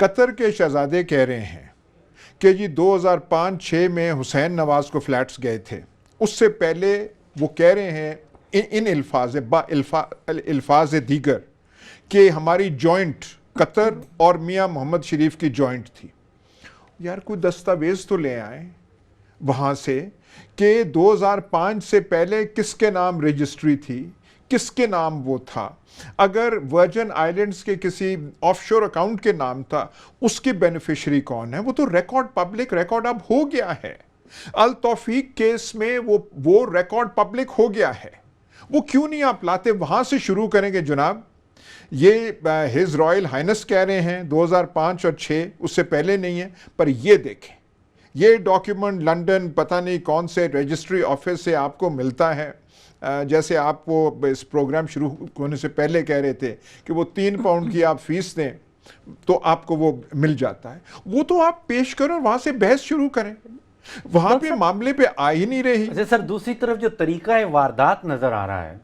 قطر کے شہزادے کہہ رہے ہیں کہ جی 2005-6 میں حسین نواز کو فلیٹس گئے تھے، اس سے پہلے وہ کہہ رہے ہیں ان الفاظ دیگر کہ ہماری جوائنٹ قطر اور میاں محمد شریف کی جوائنٹ تھی۔ یار کوئی دستاویز تو لے آئیں وہاں سے کہ 2005 سے پہلے کس کے نام رجسٹری تھی، کس کے نام وہ تھا۔ اگر ورجن آئیلینڈز کے کسی آف شور اکاؤنٹ کے نام تھا، اس کی بینیفیشری کون ہے؟ وہ تو ریکارڈ، پبلک ریکارڈ اب ہو گیا ہے۔ التوفیق کیس میں وہ ریکارڈ پبلک ہو گیا ہے، وہ کیوں نہیں آپ لاتے؟ وہاں سے شروع کریں گے جناب۔ یہ ہز رائل ہائنس کہہ رہے ہیں 2005 اور 6، اس سے پہلے نہیں ہے، پر یہ دیکھیں یہ ڈاکیومنٹ لنڈن پتہ نہیں کون سے رجسٹری آفس سے آپ کو ملتا ہے۔ جیسے آپ کو اس پروگرام شروع ہونے سے پہلے کہہ رہے تھے کہ وہ 3 پاؤنڈ کی آپ فیس دیں تو آپ کو وہ مل جاتا ہے، وہ تو آپ پیش کرو اور وہاں سے بحث شروع کریں۔ وہاں پہ معاملے پہ آ ہی نہیں رہی۔ اچھا سر، دوسری طرف جو طریقہ واردات نظر آ رہا ہے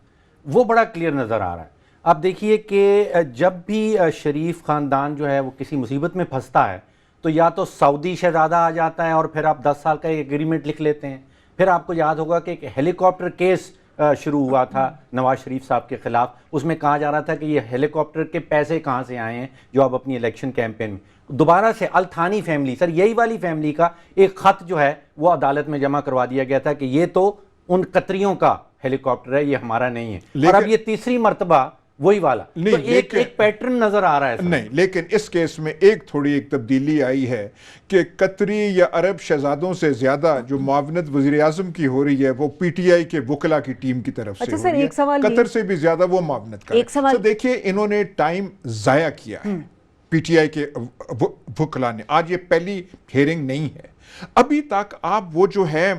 وہ بڑا کلیئر نظر آ رہا ہے۔ آپ دیکھیے کہ جب بھی شریف خاندان جو ہے وہ کسی مصیبت میں پھنستا ہے تو یا تو سعودی شہزادہ آ جاتا ہے اور پھر آپ 10 سال کا ایک ایگریمنٹ لکھ لیتے ہیں۔ پھر آپ کو یاد ہوگا کہ ایک ہیلی کاپٹر کیس شروع ہوا تھا نواز شریف صاحب کے خلاف، اس میں کہا جا رہا تھا کہ یہ ہیلی کاپٹر کے پیسے کہاں سے آئے ہیں جو آپ اپنی الیکشن کیمپین میں۔ دوبارہ سے التھانی فیملی، سر یہی والی فیملی کا ایک خط جو ہے وہ عدالت میں جمع کروا دیا گیا تھا کہ یہ تو ان قطریوں کا ہیلی کاپٹر ہے، یہ ہمارا نہیں ہے۔ اور اب یہ تیسری مرتبہ وہی والا، تو ایک پیٹرن نظر آ رہا ہے۔ نہیں، لیکن اس کیس میں ایک تبدیلی آئی ہے کہ قطری یا عرب شہزادوں سے زیادہ جو معاونت وزیر اعظم کی ہو رہی ہے وہ پی ٹی آئی کے وکلا کی ٹیم کی طرف سے ہو رہی ہے، قطر سے بھی زیادہ وہ معاونت کر رہے ہیں۔ دیکھیے انہوں نے ٹائم ضائع کیا ہے پی ٹی آئی کے وکلا نے۔ آج یہ پہلی ہیئرنگ نہیں ہے، ابھی تک آپ وہ جو ہے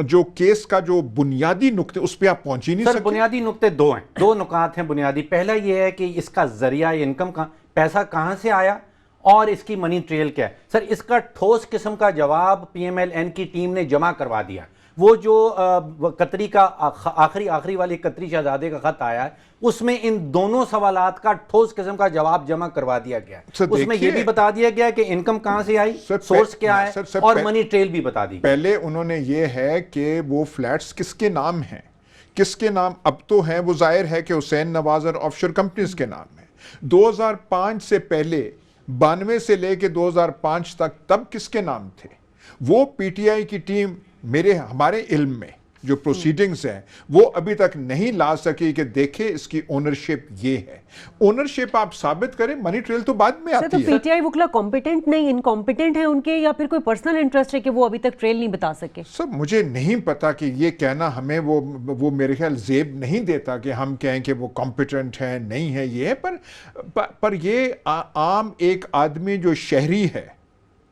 جو کیس کا جو بنیادی نقطے اس پہ آپ پہنچ ہی نہیں سکتے۔ سر بنیادی نقطے دو ہیں، 2 نکات ہیں بنیادی۔ پہلا یہ ہے کہ اس کا ذریعہ انکم کا پیسہ کہاں سے آیا اور اس کی منی ٹریل کیا ہے۔ سر اس کا ٹھوس قسم کا جواب پی ایم ایل این کی ٹیم نے جمع کروا دیا۔ وہ جو قطری کا آخری والی قطری شہزادے کا خط آیا ہے اس میں ان دونوں سوالات کا ٹھوس قسم کا جواب جمع کروا دیا گیا ہے۔ اس میں یہ بھی بتا دیا گیا کہ انکم کہاں سے آئی، سورس کیا ہے، اور منی ٹریل بھی بتا دی۔ پہلے انہوں نے یہ ہے کہ وہ فلیٹس کس کے نام ہیں، کس کے نام اب تو ہیں، وہ ظاہر ہے کہ حسین نواز اور آف شور کمپنیز کے نام ہیں۔ 2005 سے پہلے 92 سے لے کے 2005 تک تب کس کے نام تھے؟ وہ پی ٹی آئی کی ٹیم ہمارے علم میں جو پروسیڈنگز ہیں وہ ابھی تک نہیں لا سکی کہ دیکھیں اس کی اونرشپ یہ ہے۔ اونرشپ آپ ثابت کریں، منی ٹریل تو بعد میں آتی ہے۔ پی ٹی آئی وکلا کمپیٹنٹ نہیں، انکمپیٹنٹ ہیں ان کے، یا پھر کوئی پرسنل انٹرسٹ ہے کہ وہ ابھی تک ٹریل نہیں بتا سکے؟ سب مجھے نہیں پتا کہ یہ کہنا ہمیں وہ میرے خیال زیب نہیں دیتا کہ ہم کہیں کہ وہ کمپیٹنٹ ہے، نہیں ہے یہ ہے، پر یہ عام ایک آدمی جو شہری ہے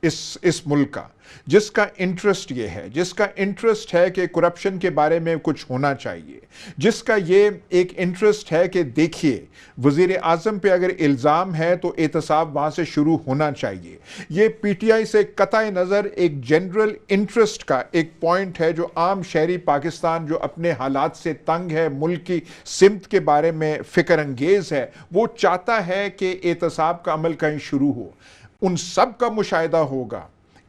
اس ملک کا، جس کا انٹرسٹ یہ ہے، جس کا انٹرسٹ ہے کہ کرپشن کے بارے میں کچھ ہونا چاہیے، جس کا یہ ایک انٹرسٹ ہے کہ دیکھیے وزیر اعظم پہ اگر الزام ہے تو احتساب وہاں سے شروع ہونا چاہیے، یہ پی ٹی آئی سے قطع نظر ایک جنرل انٹرسٹ کا ایک پوائنٹ ہے جو عام شہری پاکستان جو اپنے حالات سے تنگ ہے، ملک کی سمت کے بارے میں فکر انگیز ہے، وہ چاہتا ہے کہ احتساب کا عمل کہیں شروع ہو۔ ان سب کا مشاہدہ ہوگا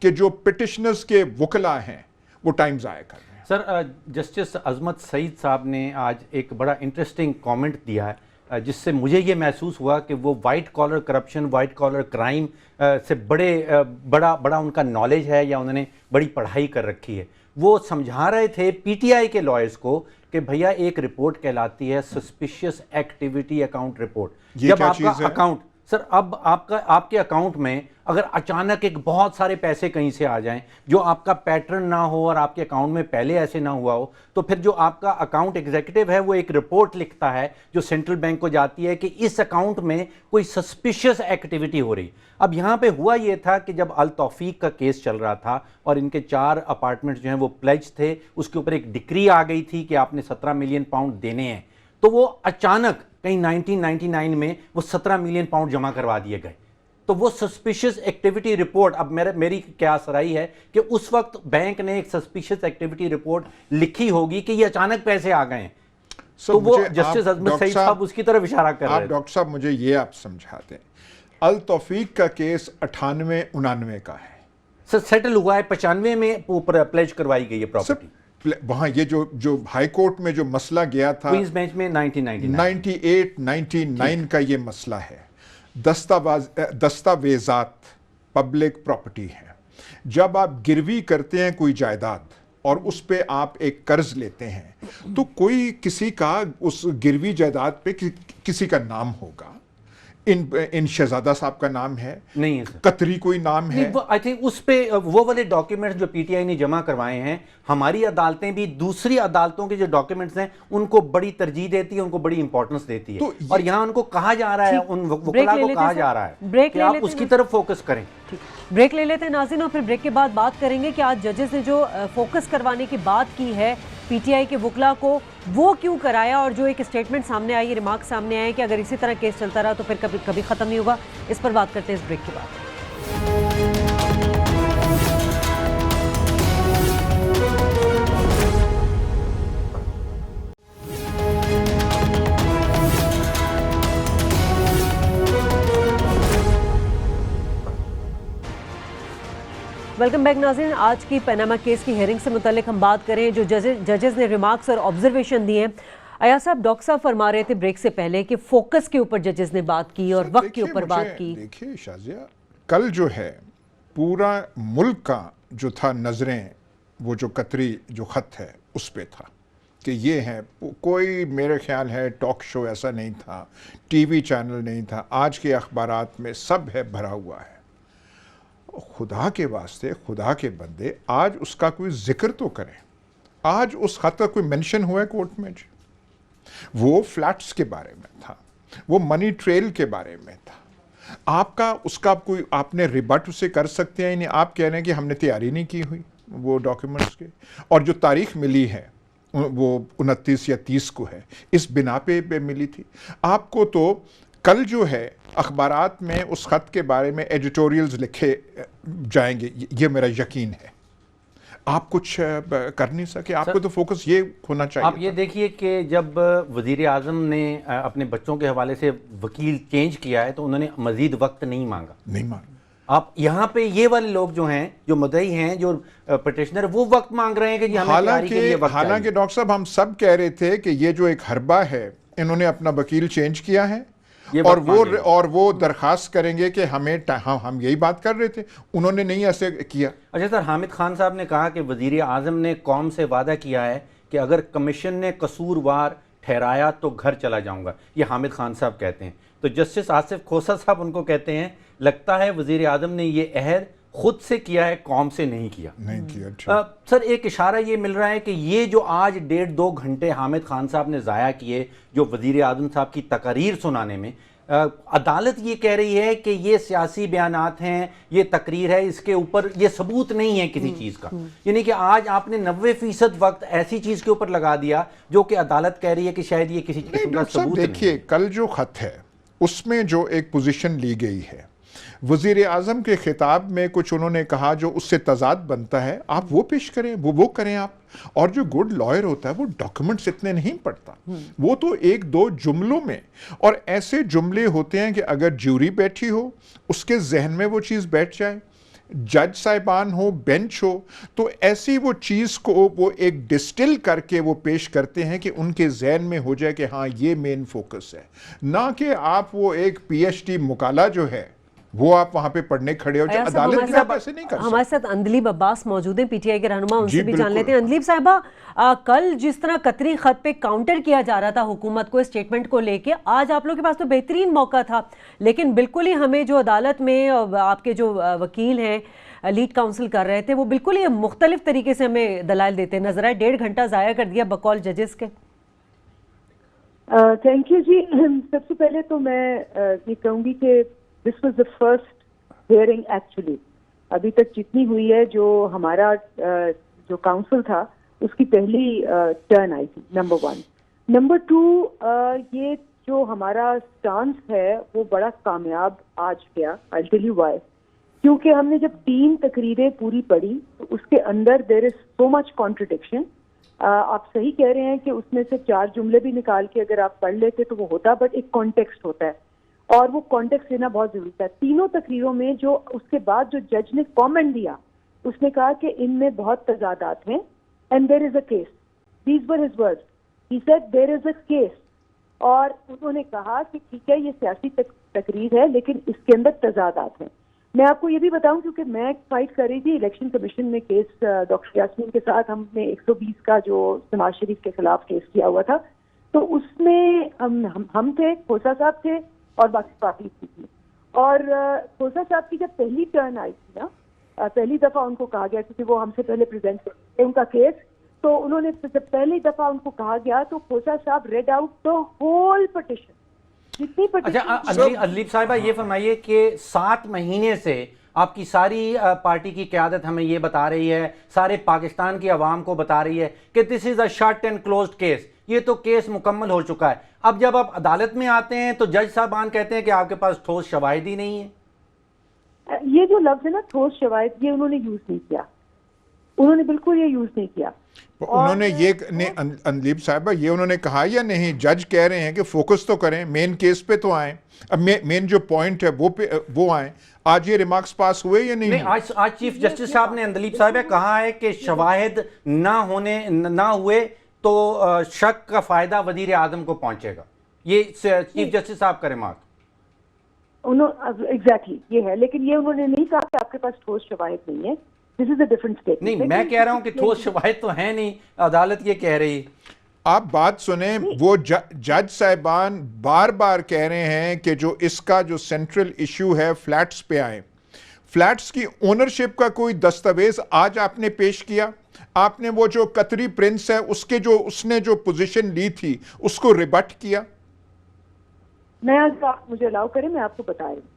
کہ جو پٹیشنرز کے وکلا ہیں وہ ٹائم ضائع کر رہے ہیں۔ سر جسٹس عظمت سعید صاحب نے آج ایک بڑا انٹرسٹنگ کامنٹ دیا ہے جس سے مجھے یہ محسوس ہوا کہ وہ white collar corruption, white collar crime سے بڑا ان کا نالج ہے یا انہوں نے بڑی پڑھائی کر رکھی ہے۔ وہ سمجھا رہے تھے پی ٹی آئی کے لائرز کو کہ بھیا ایک رپورٹ کہلاتی ہے سسپیشیس ایکٹیویٹی اکاؤنٹ رپورٹ۔ جب آپ کا اکاؤنٹ، سر اب آپ کے اکاؤنٹ میں اگر اچانک ایک بہت سارے پیسے کہیں سے آ جائیں جو آپ کا پیٹرن نہ ہو اور آپ کے اکاؤنٹ میں پہلے ایسے نہ ہوا ہو، تو پھر جو آپ کا اکاؤنٹ ایگزیکٹو ہے وہ ایک رپورٹ لکھتا ہے جو سینٹرل بینک کو جاتی ہے کہ اس اکاؤنٹ میں کوئی سسپیشیس ایکٹیویٹی ہو رہی۔ اب یہاں پہ ہوا یہ تھا کہ جب التوفیق کا کیس چل رہا تھا اور ان کے 4 اپارٹمنٹ جو ہیں وہ پلیج تھے، اس کے اوپر ایک ڈکری آ گئی تھی کہ آپ نے 17 ملین پاؤنڈ دینے ہیں، تو وہ اچانک کہیں 1999 میں وہ 17 ملین پاؤنڈ جمع کروا دیے گئے۔ تو وہ سسپیشیس ایکٹیویٹی رپورٹ، اب میری کیا سرائی ہے کہ اس وقت بینک نے ایک سسپیشیس ایکٹیویٹی رپورٹ لکھی ہوگی کہ یہ اچانک پیسے آ گئے ہیں، تو وہ جسٹس عظمت سعید صاحب اس کی طرف اشارہ کر رہے ہیں۔ ڈاکٹر صاحب مجھے یہ آپ سمجھا دیں، التوفیق کا کیس 98-99 کا ہے. سر سیٹل ہوا ہے 95 میں اوپر پلیج کروائی گئی ہے پراپرٹی. وہاں یہ جو ہائی کورٹ میں جو مسئلہ گیا تھا کوئنز بینچ میں 98-99 کا یہ مسئلہ ہے. دستاویزات پبلک پراپرٹی ہیں. جب آپ گروی کرتے ہیں کوئی جائیداد اور اس پہ آپ ایک قرض لیتے ہیں تو کوئی کسی کا اس گروی جائیداد پہ کسی کا نام ہوگا. ان شہزادہ صاحب کا نام ہے نہیں ہے سر. قطری کوئی نام ہے. آئی تھنک اس پہ وہ والے ڈاکیومنٹس جو پی ٹی آئی نے جمع کروائے ہیں, ہماری عدالتیں بھی دوسری عدالتوں کے جو ڈاکیومنٹس ہیں ان کو بڑی ترجیح دیتی ہے, ان کو بڑی امپورٹنس دیتی ہے, اور یہاں ان کو کہا جا رہا ہے, ان وکلاء کو کہا جا رہا ہے کہ آپ اس کی طرف فوکس کریں. بریک لے لیتے ہیں ناظرین, اور پھر بریک کے بعد بات کریں گے کہ آج ججز نے جو فوکس کروانے کی بات کی ہے پی ٹی آئی کے وکلاء کو, وہ کیوں کرایا, اور جو ایک اسٹیٹمنٹ سامنے آئی, ریمارک سامنے آئے کہ اگر اسی طرح کیس چلتا رہا تو پھر کبھی ختم نہیں ہوگا. اس پر بات کرتے ہیں اس بریک کے بعد. ویلکم بیک ناظرین. آج کی پیناما کیس کی ہیئرنگ سے متعلق ہم بات کریں جو ججز نے ریمارکس اور آبزرویشن دیے ہیں. ایاز صاحب, ڈاکٹر صاحب فرما رہے تھے بریک سے پہلے کہ فوکس کے اوپر ججز نے بات کی اور وقت کے اوپر بات کی. دیکھیے شازیہ, کل جو ہے پورا ملک کا جو تھا نظریں وہ جو قطری جو خط ہے اس پہ تھا کہ یہ ہے, کوئی میرے خیال ہے ٹاک شو ایسا نہیں تھا, ٹی وی چینل نہیں تھا, آج کے اخبارات میں سب ہے بھرا ہوا ہے. خدا کے واسطے, خدا کے بندے, آج اس کا کوئی ذکر تو کریں. آج اس خط کا کوئی منشن ہوا ہے کورٹ میں جی؟ وہ فلیٹس کے بارے میں تھا, وہ منی ٹریل کے بارے میں تھا. آپ کا اس کا کوئی آپ نے ریبٹ اسے کر سکتے ہیں؟ نہیں, آپ کہہ رہے ہیں کہ ہم نے تیاری نہیں کی ہوئی وہ ڈاکیومنٹس کے, اور جو تاریخ ملی ہے وہ 29 یا 30 کو ہے, اس بنا پہ ملی تھی. آپ کو تو کل جو ہے اخبارات میں اس خط کے بارے میں ایڈیٹوریلز لکھے جائیں گے, یہ میرا یقین ہے. آپ کچھ کر نہیں سکے, آپ کو تو فوکس یہ ہونا چاہیے. آپ یہ دیکھیے کہ جب وزیر اعظم نے اپنے بچوں کے حوالے سے وکیل چینج کیا ہے تو انہوں نے مزید وقت نہیں مانگا. آپ یہاں پہ یہ والے لوگ جو ہیں, جو مدعی ہیں, جو پٹیشنر, وہ وقت مانگ رہے ہیں کہ جی ہمیں تیاری کے لیے وقت. حالانکہ ڈاکٹر صاحب ہم سب کہہ رہے تھے کہ یہ جو ایک حربہ ہے انہوں نے اپنا وکیل چینج کیا ہے اور وہ درخواست کریں گے کہ ہم یہی بات کر رہے تھے, انہوں نے نہیں ایسے کیا. اچھا سر, حامد خان صاحب نے کہا کہ وزیر اعظم نے قوم سے وعدہ کیا ہے کہ اگر کمیشن نے قصوروار ٹھہرایا تو گھر چلا جاؤں گا. یہ حامد خان صاحب کہتے ہیں. تو جسٹس آصف کھوسہ صاحب ان کو کہتے ہیں لگتا ہے وزیر اعظم نے یہ عہد خود سے کیا ہے, قوم سے نہیں کیا. سر ایک اشارہ یہ مل رہا ہے کہ یہ جو آج 1.5-2 گھنٹے حامد خان صاحب نے ضائع کیے جو وزیر اعظم صاحب کی تقاریر سنانے میں, عدالت یہ کہہ رہی ہے کہ یہ سیاسی بیانات ہیں, یہ تقریر ہے, اس کے اوپر یہ ثبوت نہیں ہے کسی چیز کا. یعنی کہ آج آپ نے 90% وقت ایسی چیز کے اوپر لگا دیا جو کہ عدالت کہہ رہی ہے کہ شاید یہ کسی چیز کا ثبوت نہیں. دیکھیے کل جو خط ہے اس میں جو ایک پوزیشن لی گئی ہے, وزیر اعظم کے خطاب میں کچھ انہوں نے کہا جو اس سے تضاد بنتا ہے, آپ وہ پیش کریں, وہ کریں آپ. اور جو گڈ لائر ہوتا ہے وہ ڈاکیومنٹس اتنے نہیں پڑھتا, وہ تو 1-2 جملوں میں, اور ایسے جملے ہوتے ہیں کہ اگر جیوری بیٹھی ہو اس کے ذہن میں وہ چیز بیٹھ جائے, جج صاحبان ہو, بینچ ہو, تو ایسی وہ چیز کو وہ ایک ڈسٹل کر کے وہ پیش کرتے ہیں کہ ان کے ذہن میں ہو جائے کہ ہاں یہ مین فوکس ہے, نہ کہ آپ وہ ایک پی ایچ ڈی مقالہ جو ہے وہ آپ وہاں پہ پڑھنے کھڑے ہو. عدالت کے آپ ایسے نہیں کر سکتے. ہمارے ساتھ اندلیب عباس موجود ہیں, پی ٹی آئی کے رہنما, ان سے بھی جان لیتے ہیں. اندلیب صاحبہ, کل جس طرح قطری خط پہ کاؤنٹر کیا جا رہا تھا حکومت کو اسٹیٹمنٹ کو لے کے, آج آپ لوگوں کے پاس تو بہترین موقع تھا, لیکن بالکل ہی ہمیں جو عدالت میں آپ کے جو وکیل ہیں لیڈ کاؤنسل کر رہے تھے وہ بالکل ہی مختلف طریقے سے ہمیں دلائل دیتے نظر آئے. 1.5 گھنٹہ ضائع کر دیا بقول ججز کے. تھینک یو جی. سب سے پہلے تو میں یہ کہوں گی کہ this was the first hearing actually. ابھی تک جتنی ہوئی ہے جو ہمارا جو کاؤنسل تھا اس کی پہلی ٹرن آئی تھی, نمبر 1. نمبر 2, یہ جو ہمارا سٹانس ہے وہ بڑا کامیاب آج گیا. I'll tell you why. کیونکہ ہم نے جب 3 تقریریں پوری پڑھی تو اس کے اندر there is so much contradiction. آپ صحیح کہہ رہے ہیں کہ اس میں سے 4 جملے بھی نکال کے اگر آپ پڑھ لیتے تو وہ ہوتا, بٹ ایک کانٹیکسٹ ہوتا ہے. اور وہ کانٹیکسٹ لینا بہت ضروری تھا. تینوں تقریروں میں جو اس کے بعد جو جج نے کامنٹ دیا اس نے کہا کہ ان میں بہت تضادات ہیں and there is a case. These were his words. He said there is a case. اور انہوں نے کہا کہ ٹھیک ہے یہ سیاسی تقریر ہے لیکن اس کے اندر تضادات ہیں. میں آپ کو یہ بھی بتاؤں کیونکہ میں فائٹ کر رہی تھی الیکشن کمیشن میں کیس ڈاکٹر یاسمین کے ساتھ. ہم نے 120 کا جو نواز شریف کے خلاف کیس کیا ہوا تھا تو اس میں ہم تھے, کھوسا صاحب تھے اور باقی پارٹی تھی. اور کھوسا صاحب کی جب پہلی ٹرن آئی تھی نا, پہلی دفعہ ان کو کہا گیا کیونکہ وہ ہم سے پہلے پریزنٹ کرتے ان کا کیس, تو انہوں نے جب پہلی دفعہ ان کو کہا گیا تو کھوسا صاحب read out the whole petition. جتنی اچھا پٹیشن. ادلیب صاحبہ یہ فرمائیے کہ 7 مہینے سے آپ کی ساری پارٹی کی قیادت ہمیں یہ بتا رہی ہے, سارے پاکستان کی عوام کو بتا رہی ہے کہ this is a shut and closed case, یہ تو کیس مکمل ہو چکا ہے. اب جب آپ عدالت میں آتے ہیں تو جج صاحبان کہتے ہیں کہ آپ کے پاس ٹھوس شواہد ہی نہیں ہے. یہ جو لفظ ہے نا ٹھوس شواہد, یہ انہوں نے یوز نہیں کیا, انہوں نے بالکل یہ یوز نہیں کیا. انہوں نے یہ اندلیب صاحبہ یہ انہوں نے کہا یا نہیں؟ جج کہہ رہے ہیں کہ فوکس تو کریں, مین کیس پہ تو آئیں, اب مین جو پوائنٹ ہے وہ آئیں. آج یہ ریمارکس پاس ہوئے یا نہیں؟ آج چیف جسٹس صاحب نے اندلیب صاحبہ کہا ہے کہ شواہد نہ ہوئے تو شک کا فائدہ وزیر اعظم کو پہنچے گا. یہ چیف جسٹس صاحب کا ریمارک ایگزیکٹلی یہ ہے, لیکن یہ انہوں نے نہیں کہا کہ آپ کے پاس ٹھوس شواہد نہیں ہے. دس از اے ڈفرنٹ اسٹیٹمنٹ. نہیں, میں کہہ رہا ہوں کہ ٹھوس شواہد تو ہیں نہیں, عدالت یہ کہہ رہی. آپ بات سنیں, وہ جج صاحبان بار بار کہہ رہے ہیں کہ جو اس کا جو سینٹرل ایشو ہے فلیٹس پہ آئیں. فلیٹس کی اونرشپ کا کوئی دستاویز آج آپ نے پیش کیا؟ آپ نے وہ جو قطری پرنس ہے اس نے جو پوزیشن لی تھی اس کو ریبٹ کیا؟ میں مجھے الاؤ کریں, میں آپ کو بتا رہی ہوں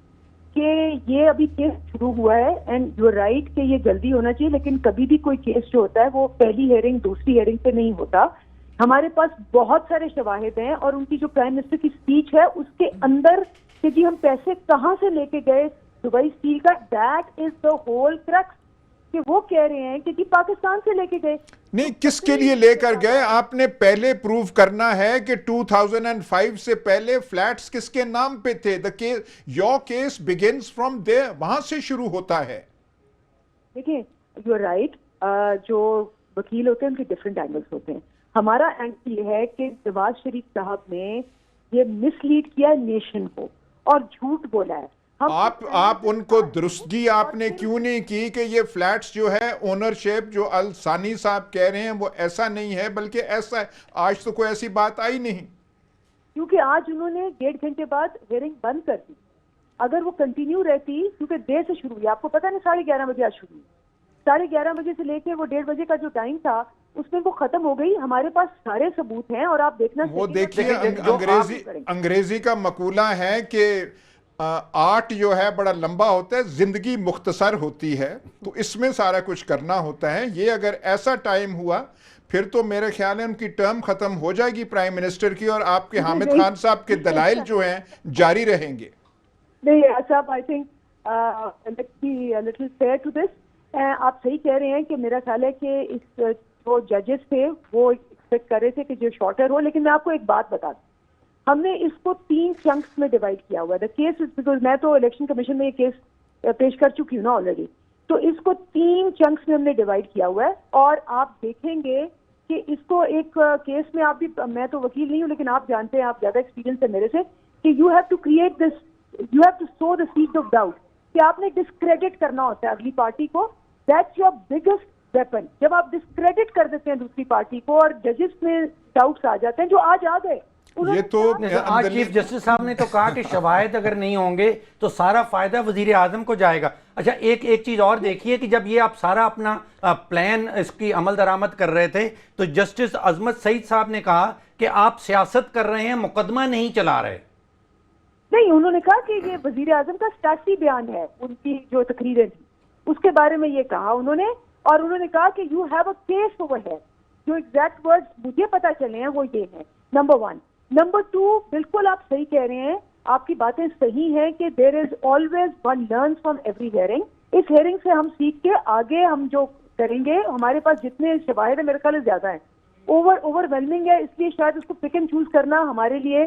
کہ یہ ابھی کیس شروع ہوا ہے اینڈ یو آر رائٹ کہ یہ جلدی ہونا چاہیے, لیکن کبھی بھی کوئی کیس جو ہوتا ہے وہ پہلی ہیئرنگ دوسری ہیئرنگ پہ نہیں ہوتا. ہمارے پاس بہت سارے شواہد ہیں اور ان کی جو پرائم منسٹر کی اسپیچ ہے اس کے اندر کہ جی ہم پیسے کہاں سے لے کے گئے دبئی اسٹیل کا, that is the whole crux. کہ وہ کہہ رہے ہیں کہ جی پاکستان سے لے کے گئے. نہیں, کس کے لیے لے کر گئے؟ آپ نے پہلے پروف کرنا ہے کہ 2005 سے پہلے فلیٹس کس کے نام پہ تھے. your case begins from there, وہاں سے شروع ہوتا ہے. دیکھیں یو آر رائٹ, جو وکیل ہوتے ہیں ان کے ڈفرینٹ اینگلس ہوتے ہیں. ہمارا اینگل یہ ہے کہ نواز شریف صاحب نے یہ مس لیڈ کیا نیشن کو اور جھوٹ بولا ہے. آپ ان کو درستگی آپ نے کیوں نہیں کی کہ یہ فلیٹس جو ہے اونرشپ جو الثانی صاحب کہہ رہے ہیں وہ ایسا نہیں ہے بلکہ ایسا ہے؟ آج تو کوئی ایسی بات آئی نہیں. کیونکہ آج انہوں نے 1.5 گھنٹے بعد ہیئرنگ بند کر دی. اگر وہ کنٹینیو رہتی, کیونکہ دیر سے شروع ہوئی, آپ کو پتا نہیں 11:30 بجے آج شروع ہوئی, 11:30 بجے سے لے کے وہ 1:30 بجے کا جو ٹائم تھا اس میں وہ ختم ہو گئی. ہمارے پاس سارے ثبوت ہیں اور آپ دیکھنا. وہ دیکھیے انگریزی کا مقولہ ہے کہ آرٹ جو ہے بڑا لمبا ہوتا ہے, زندگی مختصر ہوتی ہے, تو اس میں سارا کچھ کرنا ہوتا ہے. یہ اگر ایسا ٹائم ہوا پھر تو میرے خیال ہے ان کی ٹرم ختم ہو جائے گی پرائم منسٹر کی, اور آپ کے حامد خان صاحب کے دلائل جو ہیں جاری رہیں گے. نہیں صاحب, I think let's be little fair to this. آپ صحیح کہہ رہے ہیں کہ میرا خیال ہے کہ اس جو ججز تھے وہ ایکسپیکٹ کر رہے تھے کہ جو شارٹر ہو, لیکن میں آپ کو ایک بات بتا دوں, ہم نے اس کو 3 چنکس میں ڈیوائڈ کیا ہوا ہے. کیس بیکاز میں تو الیکشن کمیشن میں یہ کیس پیش کر چکی ہوں نا آلریڈی, تو اس کو 3 چنکس میں ہم نے ڈیوائڈ کیا ہوا ہے. اور آپ دیکھیں گے کہ اس کو ایک کیس میں آپ بھی, میں تو وکیل نہیں ہوں لیکن آپ جانتے ہیں, آپ زیادہ ایکسپیرینس ہے میرے سے, کہ you have to create this, you have to sow the seed of doubt, کہ آپ نے ڈسکریڈٹ کرنا ہوتا ہے اگلی پارٹی کو. That's your biggest weapon. جب آپ ڈسکریڈٹ کر دیتے ہیں دوسری پارٹی کو اور ججز میں ڈاؤٹس آ جاتے ہیں جو آج آ گئے. یہ تو آج چیف جسٹس صاحب نے تو کہا کہ شواہد اگر نہیں ہوں گے تو سارا فائدہ وزیر اعظم کو جائے گا. اچھا ایک چیز اور دیکھیے کہ جب یہ آپ سارا اپنا پلان اس کی عمل درآمد کر رہے تھے تو جسٹس عظمت سعید صاحب نے کہا کہ آپ سیاست کر رہے ہیں, مقدمہ نہیں چلا رہے. نہیں, انہوں نے کہا کہ یہ وزیر اعظم کا سیاسی بیان ہے, ان کی جو تقریریں تھیں اس کے بارے میں یہ کہا انہوں نے, اور انہوں نے کہا کہ you have a case over here. جو ایگزیکٹ ورڈز مجھے پتا چلے ہیں وہ یہ ہیں, نمبر 1. نمبر 2, بالکل آپ صحیح کہہ رہے ہیں, آپ کی باتیں صحیح ہیں کہ there is always one learns from every hearing. اس ہیئرنگ سے ہم سیکھ کے آگے ہم جو کریں گے, ہمارے پاس جتنے شواہد ہیں میرے خیال زیادہ ہیں, اوور ویلمنگ ہے, اس لیے شاید اس کو پک اینڈ چوز کرنا ہمارے لیے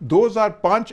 2005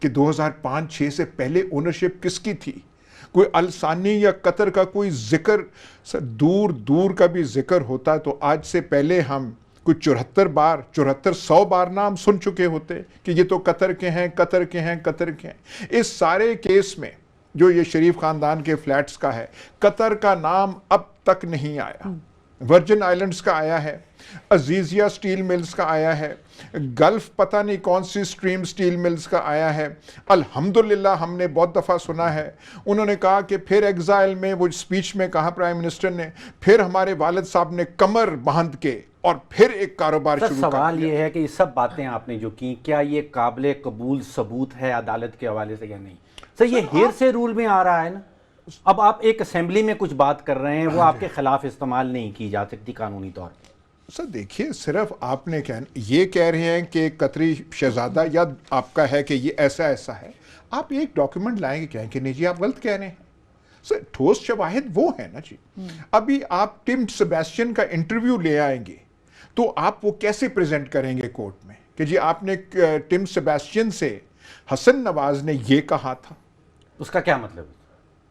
کہ 2005-6 سے پہلے اونرشپ کس کی تھی؟ کوئی الثانی یا قطر کا کوئی ذکر دور دور کا بھی ذکر ہوتا تو آج سے پہلے ہم کوئی 74-100 بار نام سن چکے ہوتے کہ یہ تو قطر کے ہیں، قطر کے ہیں، قطر کے ہیں۔ اس سارے کیس میں جو یہ شریف خاندان کے فلیٹس کا ہے، قطر کا نام اب تک نہیں آیا۔ ورجن آئلینڈز کا آیا ہے، عزیزیہ سٹیل ملز کا آیا ہے، گلف پتہ نہیں کون سی سٹریم سٹیل ملز کا آیا ہے۔ الحمدللہ ہم نے بہت دفعہ سنا ہے، انہوں نے کہا کہ پھر ایگزائل میں، وہ سپیچ میں کہا پرائم منسٹر نے، پھر ہمارے والد صاحب نے کمر باندھ کے اور پھر ایک کاروبار شروع کر دیا۔ سوال یہ ہے کہ یہ سب باتیں آپ نے جو کی، کیا یہ قابل قبول ثبوت ہے عدالت کے حوالے سے یا نہیں؟ سر یہ ہیر سے رول میں آ رہا ہے نا، اب آپ ایک اسمبلی میں کچھ بات کر رہے ہیں، وہ آپ کے خلاف استعمال نہیں کی جا سکتی قانونی طور پر۔ سر دیکھیے، صرف آپ نے یہ کہہ رہے ہیں کہ قطری شہزادہ یا آپ کا ہے کہ یہ ایسا ایسا ہے، آپ ایک ڈاکیومنٹ لائیں گے کہیں کہ نہیں جی آپ غلط کہہ رہے ہیں۔ سر ٹھوس شواہد وہ ہیں نا جی، ابھی آپ ٹم سیباسٹین کا انٹرویو لے آئیں گے تو آپ وہ کیسے پریزنٹ کریں گے کورٹ میں کہ جی آپ نے ٹم سیباسٹین سے حسن نواز نے یہ کہا تھا؟ اس کا کیا مطلب ہے؟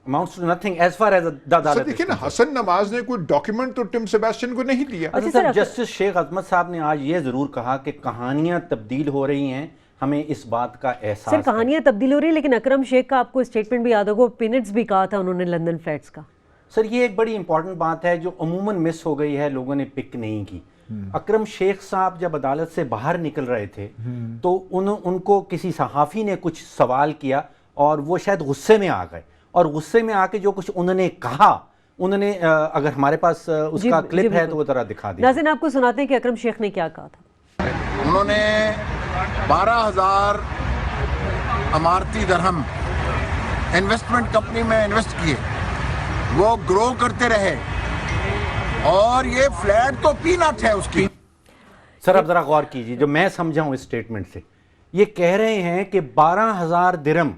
amounts to nothing as far as the عدالت۔ سر دیکھیں نا، حسن نواز نے کوئی ڈاکیومنٹ تو ٹم سیباسٹین کو نہیں دیا۔ اچھا سر، جسٹس شیخ عظمت صاحب نے آج یہ ضرور کہا کہ کہانیاں تبدیل ہو رہی ہیں، ہمیں اس بات کا احساس ہے۔ سر کہانیاں تبدیل ہو رہی ہیں، لیکن اکرم شیخ کا آپ کو اسٹیٹمنٹ بھی یاد ہوگا، پینٹس بھی کہا تھا انہوں نے لندن فلیٹس کا۔ سر یہ ایک بڑی امپورٹنٹ بات ہے جو عموماً مس ہو گئی ہے، لوگوں نے پک نہیں کی۔ اکرم شیخ صاحب جب عدالت سے باہر نکل رہے تھے تو ان کو کسی صحافی نے کچھ سوال کیا اور وہ شاید غصے میں آ گئے، اور غصے میں آ کے جو کچھ انہوں نے کہا، انہوں نے اگر ہمارے پاس اس کا کلپ ہے تو وہ ذرا دکھا دیں۔ ناظرین آپ کو سناتے ہیں کہ اکرم شیخ نے کیا کہا تھا۔ انہوں نے 12,000 امارتی درہم انویسٹمنٹ کمپنی میں انویسٹ کیے، وہ گرو کرتے رہے، اور یہ فلیٹ تو پینٹ ہے اس کی۔ سر اب ذرا غور کیجیے، جو میں سمجھا ہوں اس سٹیٹمنٹ سے، یہ کہہ رہے ہیں کہ 12,000 درہم،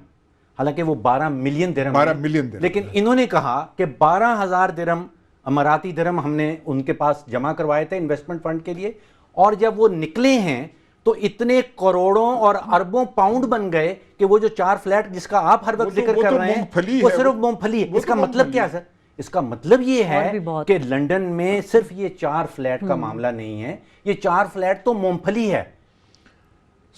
حالانکہ وہ 12 ملین درہم، 12 ملین درہم، لیکن انہوں نے کہا کہ 12,000 درہم اماراتی درہم ہم نے ان کے پاس جمع کروائے تھے انویسٹمنٹ فنڈ کے لیے، اور جب وہ نکلے ہیں تو اتنے کروڑوں اور اربوں پاؤنڈ بن گئے کہ وہ جو 4 فلیٹ جس کا آپ ہر وقت ذکر کر رہے ہیں وہ صرف مونگ پھلی ہے۔ اس کا مطلب کیا ہے سر؟ اس کا مطلب یہ ہے کہ لنڈن میں صرف یہ 4 فلیٹ کا معاملہ نہیں ہے، یہ 4 فلیٹ تو مونگ پھلی ہے،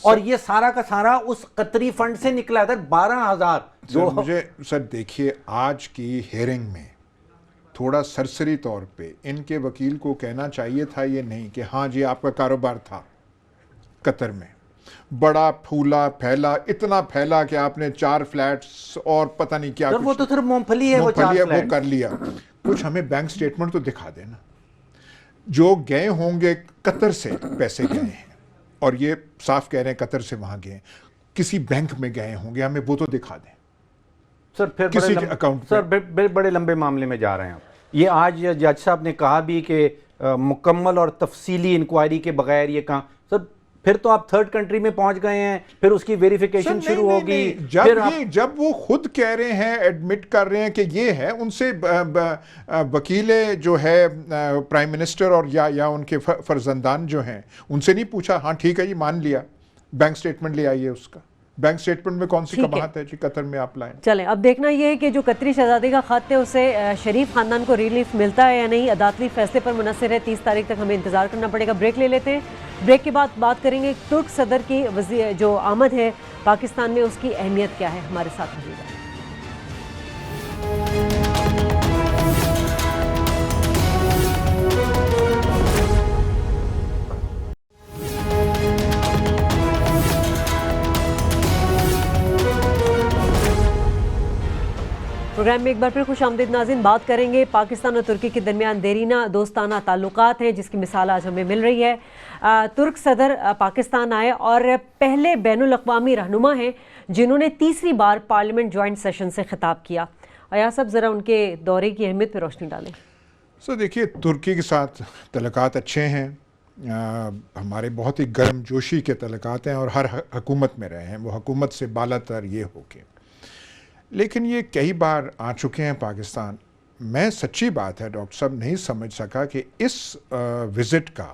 اور یہ سارا کا سارا اس قطری فنڈ سے نکلا ہے۔ 12,000 جو مجھے سر دیکھیے، آج کی ہیئرنگ میں تھوڑا سرسری طور پہ ان کے وکیل کو کہنا چاہیے تھا یہ نہیں کہ ہاں جی آپ کا کاروبار تھا قطر میں، بڑا پھولا پھیلا، اتنا پھیلا کہ آپ نے 4 فلیٹس اور پتہ نہیں کیا، وہ تو صرف مونگ پھلی ہے، وہ 4 وہ فلیٹ کر لیا۔ کچھ ہمیں بینک سٹیٹمنٹ تو دکھا دینا، جو گئے ہوں گے قطر سے پیسے گئے ہیں، اور یہ صاف کہہ رہے ہیں قطر سے وہاں گئے، کسی بینک میں گئے ہوں گے، ہمیں وہ تو دکھا دیں سر۔ پھر کسی اکاؤنٹ سر بڑے لمبے معاملے میں جا رہے ہیں آپ۔ یہ آج جج صاحب نے کہا بھی کہ مکمل اور تفصیلی انکوائری کے بغیر یہ کہاں، سر پھر تو آپ 3rd کنٹری میں پہنچ گئے ہیں، پھر اس کی ویریفیکیشن شروع ہوگی۔ جب وہ خود کہہ رہے ہیں، ایڈمٹ کر رہے ہیں کہ یہ ہے، ان سے وکیل جو ہے پرائم منسٹر اور یا ان کے فرزندان جو ہیں، ان سے نہیں پوچھا ہاں ٹھیک ہے جی مان لیا، بینک سٹیٹمنٹ لے آئیے اس کا، بینک سٹیٹمنٹ میں کون سی قباحت ہے جی قطر میں آپ لائیں۔ چلیں اب دیکھنا یہ ہے کہ جو قطری شہزادے کا خط ہے اسے شریف خاندان کو ریلیف ملتا ہے یا نہیں، عدالتی فیصلے پر منحصر ہے، 30 تاریخ تک ہمیں انتظار کرنا پڑے گا۔ بریک لے لیتے ہیں، بریک کے بعد بات کریں گے ترک صدر کی جو آمد ہے پاکستان میں، اس کی اہمیت کیا ہے۔ ہمارے ساتھ رہیے گا۔ پروگرام میں ایک بار پھر خوش آمدید ناظرین، بات کریں گے پاکستان اور ترکی کے درمیان دیرینہ دوستانہ تعلقات ہیں جس کی مثال آج ہمیں مل رہی ہے۔ ترک صدر پاکستان آئے اور پہلے بین الاقوامی رہنما ہیں جنہوں نے تیسری بار پارلیمنٹ جوائنٹ سیشن سے خطاب کیا۔ ایاز صاحب ذرا ان کے دورے کی اہمیت پہ روشنی ڈالیں۔ سر دیکھیے، ترکی کے ساتھ تعلقات اچھے ہیں، ہمارے بہت ہی گرم جوشی کے تعلقات ہیں، اور ہر حکومت میں رہے ہیں، وہ حکومت سے بالا تر یہ ہو کے، لیکن یہ کئی بار آ چکے ہیں پاکستان۔ میں سچی بات ہے ڈاکٹر صاحب نہیں سمجھ سکا کہ اس وزٹ کا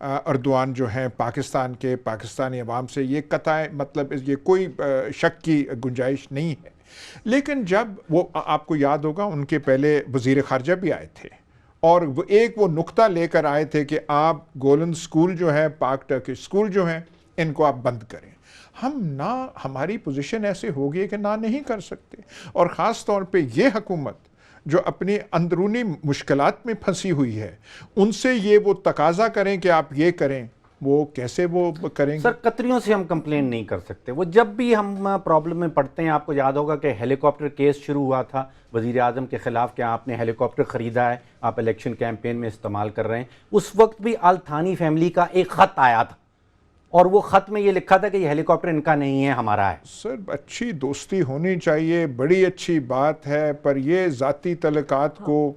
اردوان جو ہیں پاکستان کے پاکستانی عوام سے، یہ قطع مطلب یہ کوئی شک کی گنجائش نہیں ہے. لیکن جب وہ آپ کو یاد ہوگا ان کے پہلے وزیر خارجہ بھی آئے تھے اور وہ نقطہ لے کر آئے تھے کہ آپ گولن سکول جو ہے، پاک ٹرکش سکول جو ہیں، ان کو آپ بند کریں. ہماری پوزیشن ایسے ہوگی ہے کہ نہیں کر سکتے. اور خاص طور پہ یہ حکومت جو اپنی اندرونی مشکلات میں پھنسی ہوئی ہے، ان سے یہ وہ تقاضا کریں کہ آپ یہ کریں، وہ کیسے وہ کریں گے؟ سر قطریوں سے ہم کمپلین نہیں کر سکتے. وہ جب بھی ہم پرابلم میں پڑتے ہیں، آپ کو یاد ہوگا کہ ہیلی کاپٹر کیس شروع ہوا تھا وزیر اعظم کے خلاف کہ آپ نے ہیلی کاپٹر خریدا ہے، آپ الیکشن کیمپین میں استعمال کر رہے ہیں. اس وقت بھی آل تھانی فیملی کا ایک خط آیا تھا اور وہ خط میں یہ لکھا تھا کہ یہ ہیلی کاپٹر ان کا نہیں ہے، ہمارا ہے. سر اچھی دوستی ہونی چاہیے، بڑی اچھی بات ہے، پر یہ ذاتی تعلقات کو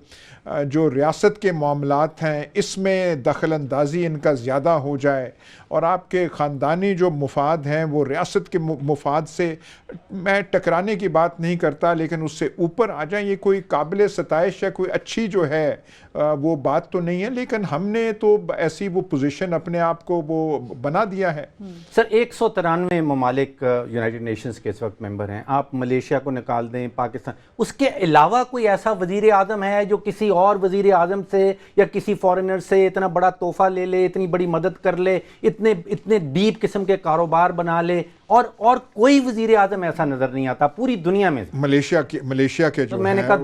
جو ریاست کے معاملات ہیں اس میں دخل اندازی ان کا زیادہ ہو جائے اور آپ کے خاندانی جو مفاد ہیں وہ ریاست کے مفاد سے، میں ٹکرانے کی بات نہیں کرتا لیکن اس سے اوپر آ جائیں، یہ کوئی قابل ستائش یا کوئی اچھی جو ہے وہ بات تو نہیں ہے. لیکن ہم نے تو ایسی وہ پوزیشن اپنے آپ کو وہ بنا دیا ہے. سر 193 ممالک یونائٹڈ نیشنز کے اس وقت ممبر ہیں. آپ ملیشیا کو نکال دیں، پاکستان، اس کے علاوہ کوئی ایسا وزیر اعظم ہے جو کسی اور وزیر اعظم سے یا کسی فورنر سے اتنا بڑا تحفہ لے لے، اتنی بڑی مدد کر لے، اتنے ڈیپ قسم کے کاروبار بنا لے؟ اور کوئی وزیر اعظم ایسا نظر نہیں آتا پوری دنیا میں. ملیشیا کے جو میں نے کہا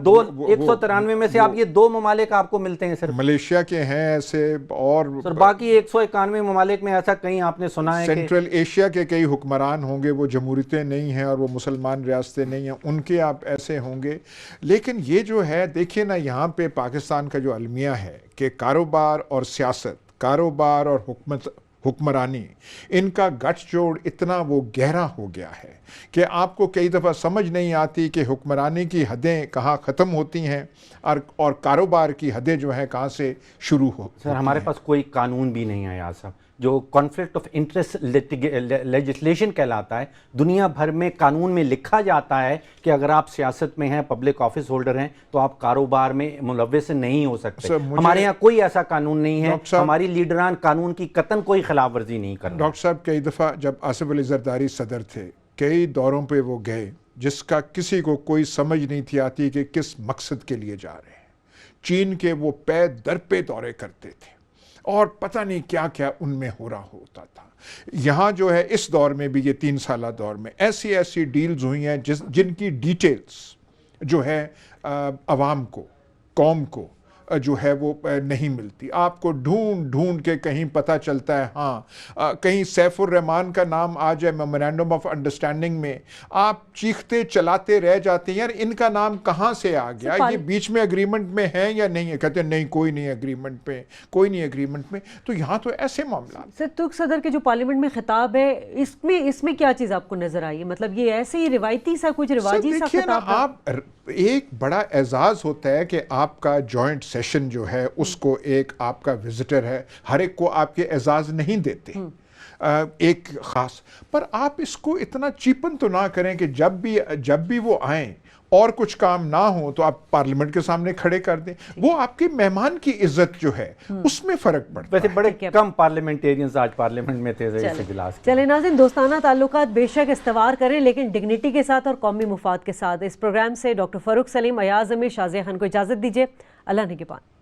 193 میں سے آپ یہ 2 ممالک آپ کو ملتے ہیں. صرف ملیشیا کے ہیں ایسے، اور سر باقی 191 ممالک میں ایسا کہیں آپ نے سنا ہے کہ سینٹرل ایشیا کے کئی حکمران ہوں گے، وہ جمہوریتیں نہیں ہیں اور وہ مسلمان ریاستیں نہیں ہیں، ان کے آپ ایسے ہوں گے. لیکن یہ جو ہے دیکھیے نا، یہاں پہ پاکستان کا جو المیہ ہے کہ کاروبار اور سیاست، کاروبار اور حکمرانی، ان کا گٹھ جوڑ اتنا وہ گہرا ہو گیا ہے کہ آپ کو کئی دفعہ سمجھ نہیں آتی کہ حکمرانی کی حدیں کہاں ختم ہوتی ہیں اور کاروبار کی حدیں جو ہیں کہاں سے شروع ہوتی ہیں. سر ہمارے پاس کوئی قانون بھی نہیں ہے یار صاحب جو کانفلکٹ آف انٹرسٹ لیجسلیشن کہلاتا ہے. دنیا بھر میں قانون میں لکھا جاتا ہے کہ اگر آپ سیاست میں ہیں، پبلک آفس ہولڈر ہیں، تو آپ کاروبار میں ملوث نہیں ہو سکتے. ہمارے یہاں کوئی ایسا قانون نہیں ہے. ہماری لیڈران قانون کی قطعاً کوئی خلاف ورزی نہیں کر رہے. ڈاکٹر صاحب کئی دفعہ جب آصف علی زرداری صدر تھے، کئی دوروں پہ وہ گئے جس کا کسی کو کوئی سمجھ نہیں تھی آتی کہ کس مقصد کے لیے جا رہے ہیں. چین کے وہ پے در پہ دورے کرتے تھے اور پتہ نہیں کیا کیا ان میں ہو رہا ہوتا تھا. یہاں جو ہے اس دور میں بھی، یہ 3 سالہ دور میں ایسی ڈیلز ہوئی ہیں جن کی ڈیٹیلز جو ہے عوام کو، قوم کو جو ہے وہ نہیں ملتی. آپ کو ڈھونڈ کے کہیں پتہ چلتا ہے، ہاں کہیں سیف الرحمان کا نام آ جائے میمورینڈم آف انڈرسٹینڈنگ میں، آپ چیختے چلاتے رہ جاتے ہیں یار ان کا نام کہاں سے آ گیا، یہ بیچ میں اگریمنٹ میں ہے یا نہیں ہے. کہتے ہیں نہیں کوئی نہیں اگریمنٹ میں. تو یہاں تو ایسے معاملات. سر ترک صدر کے جو پارلیمنٹ میں خطاب ہے، اس میں کیا چیز آپ کو نظر آئی ہے؟ مطلب یہ ایسے ہی روایتی سا کچھ رواجی سا خطاب؟ آپ ایک بڑا اعزاز ہوتا ہے کہ آپ کا جوائنٹ سیشن جو ہے اس کو ایک آپ کا وزٹر ہے، ہر ایک کو آپ کے اعزاز نہیں دیتے ایک خاص، پر آپ اس کو اتنا چیپن تو نہ کریں کہ جب بھی وہ آئیں اور کچھ کام نہ ہو تو آپ پارلیمنٹ کے سامنے کھڑے کر دیں. وہ آپ کے مہمان کی عزت جو ہے اس میں فرق پڑتا ہے. ویسے بڑے کم پارلیمنٹیرینز آج پارلیمنٹ میں تھے اس اجلاس کے. چلیں ناظرین، دوستانہ تعلقات بے شک استوار کریں لیکن ڈگنیٹی کے ساتھ اور قومی مفاد کے ساتھ. اس پروگرام سے ڈاکٹر فاروق سلیم، ایاز امیر، شازیہ خان کو اجازت دیجیے. اللہ نگہبان.